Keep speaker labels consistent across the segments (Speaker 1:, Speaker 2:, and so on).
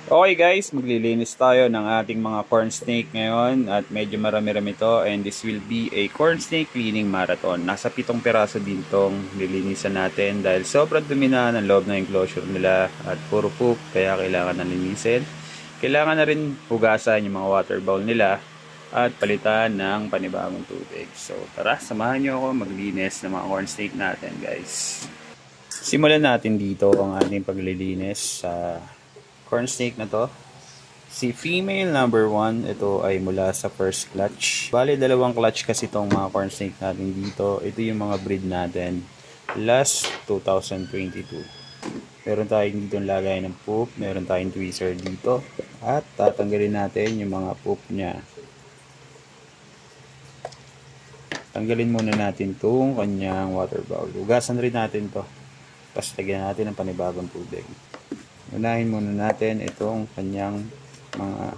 Speaker 1: Okay guys, maglilinis tayo ng ating mga corn snake ngayon at medyo marami-rami to, and this will be a corn snake cleaning marathon. Nasa 7 piraso din tong lilinisan natin dahil sobrang dumi na ng loob ng enclosure nila at puro poop, kaya kailangan na linisin. Kailangan na rin hugasan yung mga water bowl nila at palitan ng panibagong tubig. So tara, samahan nyo ako maglinis ng mga corn snake natin guys. Simulan natin dito ang ating paglilinis sa corn snake na to. Si female number 1, ito ay mula sa first clutch. Bali, dalawang clutch kasi itong mga corn snake natin dito. Ito yung mga breed natin. Last 2022. Meron tayong dito lagay ng poop. Meron tayong tweezer dito. At tatanggalin natin yung mga poop niya. Tanggalin muna natin itong kanyang water bowl. Hugasan rin natin to. Tapos lagyan natin ng panibagong tubig. Unahin muna natin itong kanyang mga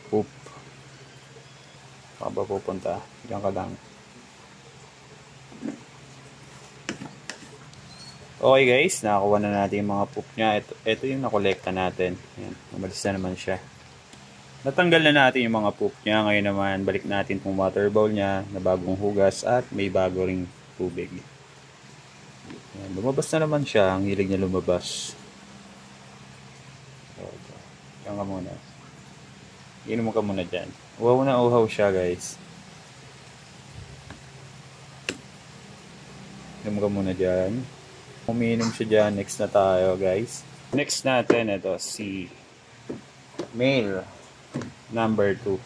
Speaker 1: poop. Saka ba pupunta? Diyan ka lang. Okay guys, nakakuha na natin yung mga poop niya. Ito yung nakolekta natin. Ayan, umalis na naman siya. Natanggal na natin yung mga poop niya. Ngayon naman, balik natin itong water bowl niya na bagong hugas at may bago ring tubig. Ayan, lumabas na naman siya. Ang hilig niya lumabas. Diyan ka muna. Inom ka muna dyan. Uhaw na uhaw siya guys. Inom ka muna dyan. Umiinom siya dyan. Next na tayo guys. Next natin ito si male number 2.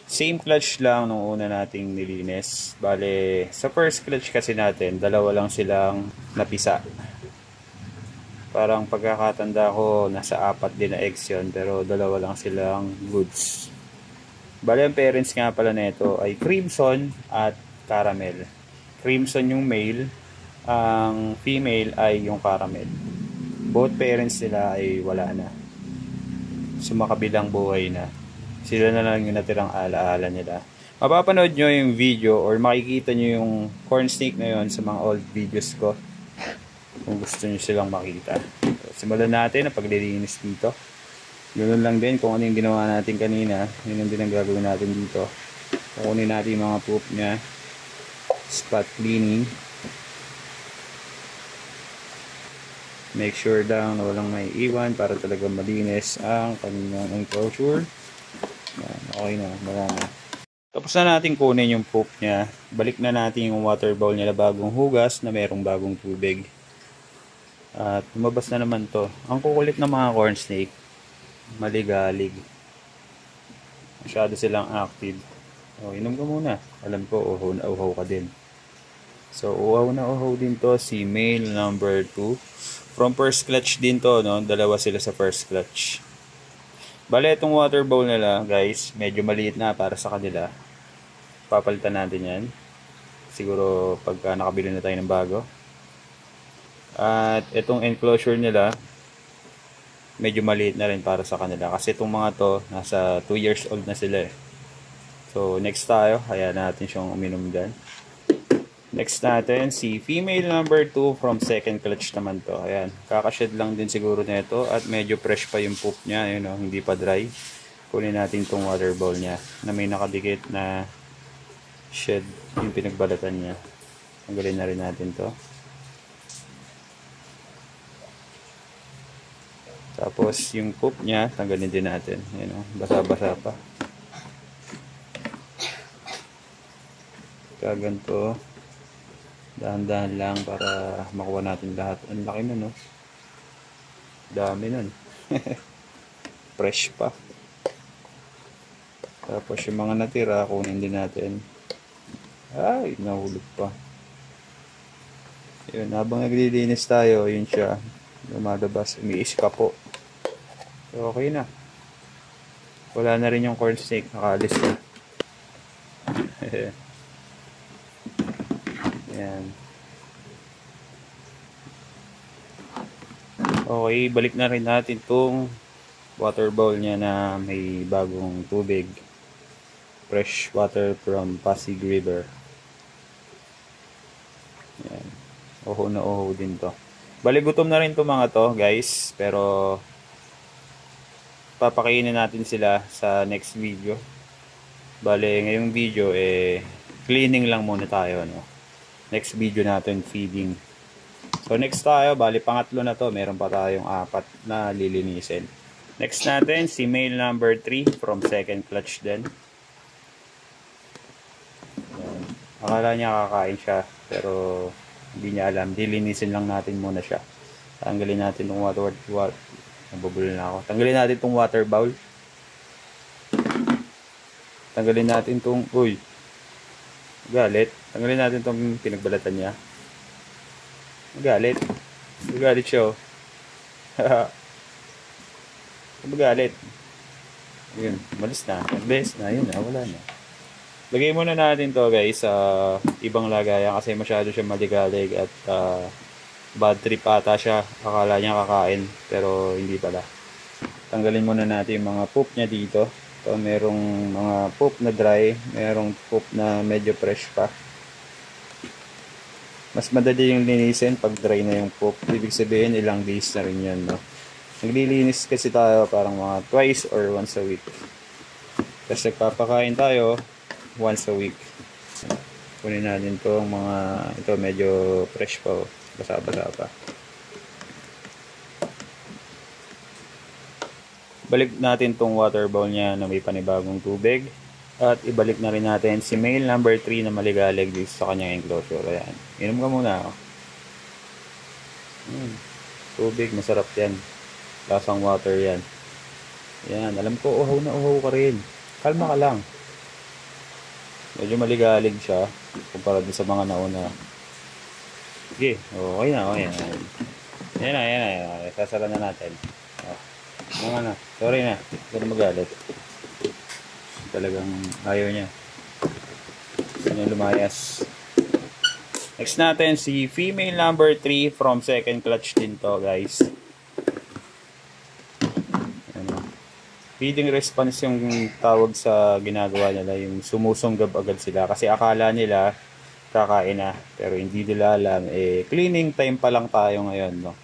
Speaker 1: Same clutch lang nung una nating nilinis. Bale, sa first clutch kasi natin, dalawa lang silang napisa. Parang pagkakatanda ko, nasa 4 din na eggs yun, pero dalawa lang silang goods. Bale, ang parents nga pala nito ay Crimson at Caramel. Crimson yung male, ang female ay yung Caramel. Both parents nila ay wala na. Sumakabilang buhay na. Sila na lang yung natirang alaala nila. Mapapanood nyo yung video or makikita nyo yung corn snake na yun sa mga old videos ko kung gusto nyo silang makita. So, simulan natin ang paglilinis dito. Ganoon lang din kung ano yung ginawa natin kanina. Yun din ang gagawin natin dito. Kukunin natin yung mga poop nya. Spot cleaning. Make sure lang na walang may iwan para talaga malinis ang kanyang enclosure. Yan, okay na, marami. Tapos na natin kunin yung poop nya. Balik na natin yung water bowl niya na bagong hugas na merong bagong tubig. At lumabas na naman to. Ang kukulit ng mga corn snake, maligalig. Masyado silang active. O, inom ka muna. Alam ko, uhaw na uhaw ka din. So, uhaw na uhaw din to si male number 2. From first clutch din to, no? Dalawa sila sa first clutch. Bale, itong water bowl nila, guys, medyo maliit na para sa kanila. Papalitan natin yan. Siguro pagka nakabili na tayo ng bago. At itong enclosure nila, medyo maliit na rin para sa kanila. Kasi itong mga to, nasa 2 years old na sila eh. So, next tayo. Hayaan natin siyang uminom dyan. Next natin, si female number 2 from second clutch naman to. Ayan, kakashed lang din siguro nito at medyo fresh pa yung poop niya. Ayun, oh, hindi pa dry. Kunin natin itong water bowl niya na may nakadikit na shed yung pinagbalatan niya. Tanggalin na rin natin to. Tapos yung poop niya, tanggalin din natin. Ayun, oh, basa-basa pa. Kaganto. Dahan-dahan lang para makuha natin lahat. Ang laki nun, no? Dami nun. Fresh pa. Tapos yung mga natira, kunin din natin. Ay, nahulog pa. Yun, habang naglilinis tayo, yun siya. Lumalabas, umiiska po. So, okay na. Wala na rin yung corn snake, nakaalis na. Ayan. Okay, balik na rin natin itong water bowl niya na may bagong tubig. Fresh water from Pasig River. Ayan. Oho na oho din to. Bali gutom na rin itong mga to guys, pero papakainin natin sila sa next video. Bali ngayong video cleaning lang muna tayo, no? Next video natin feeding. So next tayo, bali pangatlo na to, meron pa tayong 4 na lilinisin. Next natin si male number 3 from second clutch din. Akala niya kakain siya, pero hindi niya alam. Dilinisin lang natin muna siya. Tanggalin natin itong nabubulol na ako. Tanggalin natin itong water bowl. Tanggalin natin itong, uy, galit. Tanggalin natin itong pinagbalatan niya. Galit. Galit siya, oh. Galit. Yun, malis na. Malis na, yun na, wala na. Lagay muna natin to guys sa ibang lagayan kasi masyado siya maligalig at bad trip ata siya. Akala niya kakain pero hindi pala. Tanggalin muna natin yung mga poop niya dito. So, merong mga poop na dry, merong poop na medyo fresh pa. Mas madali yung linisin pag dry na yung poop. Ibig sabihin ilang days na rin yan, no? Naglilinis kasi tayo parang mga twice or once a week. Kasi nagpapakain tayo once a week. Kunin natin to mga ito medyo fresh pa, oh. Basa-basa pa. Balik natin tong water bowl niya na may panibagong tubig at ibalik na rin natin si male number 3 na maligalig dito sa kanyang enclosure. Ayan. Inom ka muna, oh. Tubig, masarap yan. Lasang water yan. Yan, alam ko uhaw na uhaw ka rin. Kalma ka lang. Medyo maligalig siya kumpara din sa mga nauna. Sige, okay na, okay na. Yan na. Sasara na natin. Mga na, sorry na. Hindi na magalit. Talagang ayaw niya. Gusto niya lumayas. Next natin si female number 3 from second clutch din to guys. Feeding response yung tawag sa ginagawa nila, yung sumusunggab agad sila kasi akala nila kakain na pero hindi nila alam cleaning time pa lang tayo ngayon, no?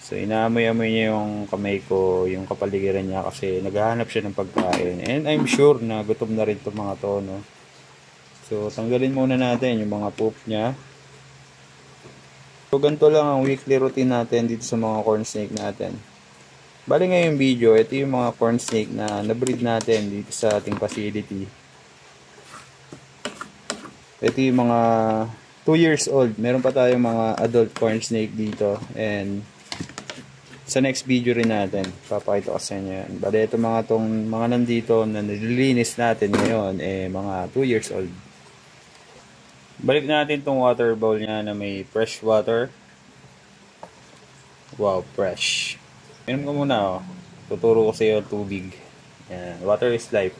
Speaker 1: So inaamoy-amoy niya yung kamay ko, yung kapaligiran niya kasi naghahanap siya ng pagkain and I'm sure na gutom na rin itong mga to, no? So tanggalin muna natin yung mga poop niya. So ganito lang ang weekly routine natin dito sa mga corn snake natin. Bali ngayong video, ito yung mga corn snake na na-breed natin dito sa ating facility. Ito yung mga 2 years old. Meron pa tayong mga adult corn snake dito. And sa next video rin natin, papakita ko sa inyo yan. Bali ito mga nandito na nililinis natin ngayon, mga 2 years old. Balik natin tong water bowl niya na may fresh water. Wow, fresh. Inom ko muna, oh. Tuturo ko sa iyo tubig. Yan. Water is life.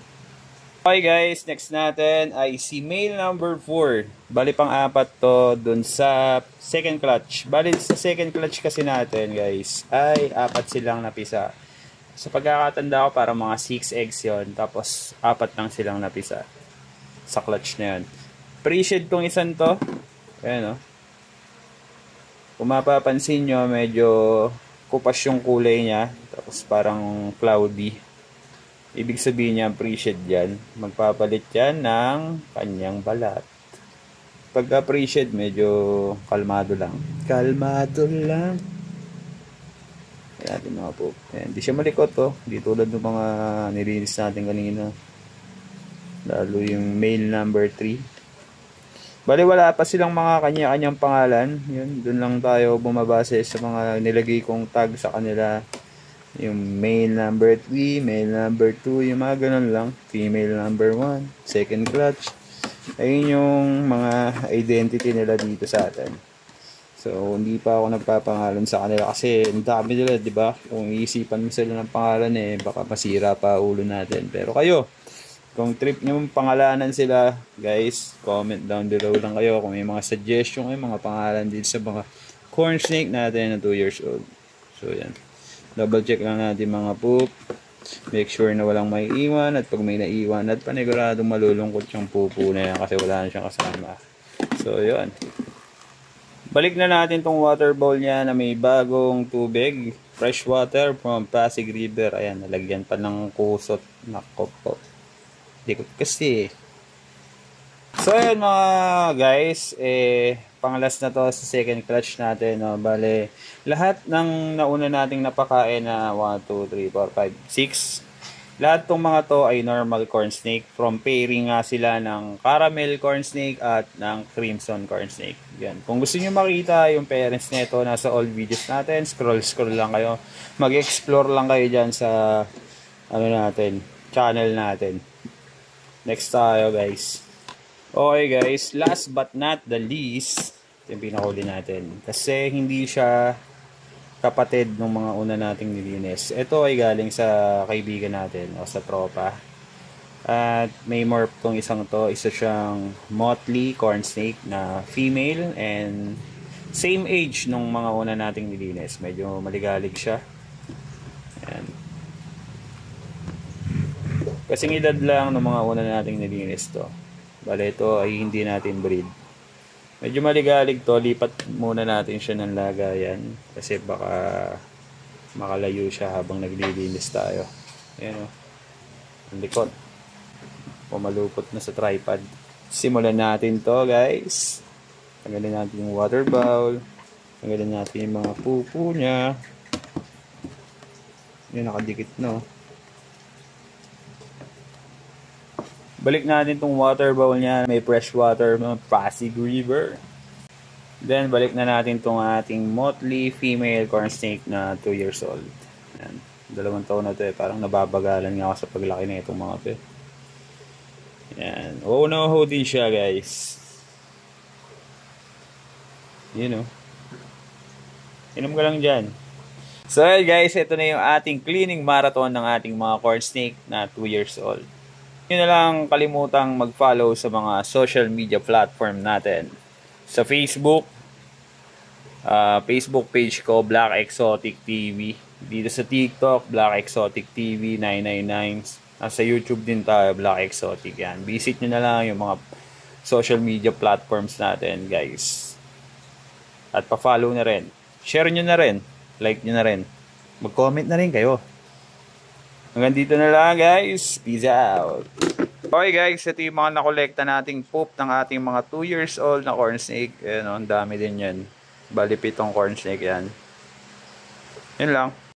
Speaker 1: Okay guys, next natin ay si male number 4. Bali pang-4 to dun sa second clutch. Bali sa second clutch kasi natin guys ay 4 silang napisa. Sa pagkakatanda ko parang mga 6 eggs yon. Tapos 4 lang silang napisa sa clutch na yun. Pre-shed tong isang to. Ayan, oh. Kung mapapansin nyo, medyo kupas yung kulay niya, tapos parang cloudy. Ibig sabihin niya pre-shed yan. Magpapalit yan ng kanyang balat. Pagka pre-shed, medyo kalmado lang. Kalmado lang. Ayan natin mga po. Hindi siya malikot, oh. Hindi tulad ng mga nilinis natin kanina. Lalo yung male number 3. Bali wala pa silang mga kanya-kanyang pangalan. Yun, dun lang tayo bumabase sa mga nilagay kong tag sa kanila. Yung male number 3, male number 2, yung mga ganun lang. Female number 1, second clutch. Ayun yung mga identity nila dito sa atin. So, hindi pa ako nagpapangalan sa kanila kasi ang dami nila, di ba? Kung iisipan mo sila ng pangalan, baka masira pa ulo natin. Pero kayo, kung trip nyo pangalanan sila, guys, comment down below lang kayo kung may mga suggestion, may mga pangalan dito sa mga corn snake natin na 2 years old. So, yan. Double check lang natin mga poop. Make sure na walang may iwan. At pag may naiwan, at paniguradong malulungkot yung pupo na yan kasi wala na siyang kasama. So, yun. Balik na natin tong water bowl niya na may bagong tubig. Fresh water from Pasig River. Ayan, nalagyan pa ng kusot. Nako po. Dikot kasi. So ayan mga guys, panglas na to sa second clutch natin, no? Bale, lahat ng nauna nating napakain na 1, 2, 3, 4, 5, 6, lahat tong mga to ay normal corn snake. From pairing nga sila ng caramel corn snake at ng crimson corn snake. Yan. Kung gusto niyo makita yung parents nito, nasa old videos natin, scroll lang kayo. Mag-explore lang kayo dyan sa ano natin, channel natin. Next tayo guys. Okay guys, last but not the least, yung pinakuli natin. Kasi hindi siya kapatid ng mga una nating nilinis. Ito ay galing sa kaibigan natin o sa tropa. At may morph tong isang to. Isa siyang motley corn snake na female and same age nung mga una nating nilinis. Medyo maligalig siya. Ayan. Kasing edad lang ng mga una nating nilinis to. Bale, ito ay hindi natin breed. Medyo maligalig to. Lipat muna natin siya ng lagayan. Kasi baka makalayo siya habang naglilinis tayo. Ayan o. Ang likod. Pumalupot na sa tripod. Simulan natin to guys. Tanggalin natin yung water bowl. Tanggalin natin yung mga pupo niya. Yan, nakadikit no. Balik natin tong water bowl niya. May fresh water ng Pasig River. Then, balik na natin tong ating motley female corn snake na 2 years old. Yan. 2 taon na to Parang nababagalan nga ako sa paglaki na itong mga to Yan. Oh no, ho din siya guys. You know. Inom ka lang dyan. So guys, ito na yung ating cleaning marathon ng ating mga corn snake na 2 years old. Yun na lang, kalimutang mag-follow sa mga social media platform natin. Sa Facebook, Facebook page ko, Black Exotic TV. Dito sa TikTok, Black Exotic TV 999. Sa YouTube din tayo, Black Exotic. Yan. Visit nyo na lang yung mga social media platforms natin, guys. At pa-follow na rin. Share nyo na rin. Like nyo na rin. Mag-comment na rin kayo. Hanggang dito na lang guys. Peace out. Okay guys, ito yung mga nakolekta nating poop ng ating mga 2 years old na corn snake. Ayan o, ang dami din yan. Bali 7 corn snake yan. Yun lang.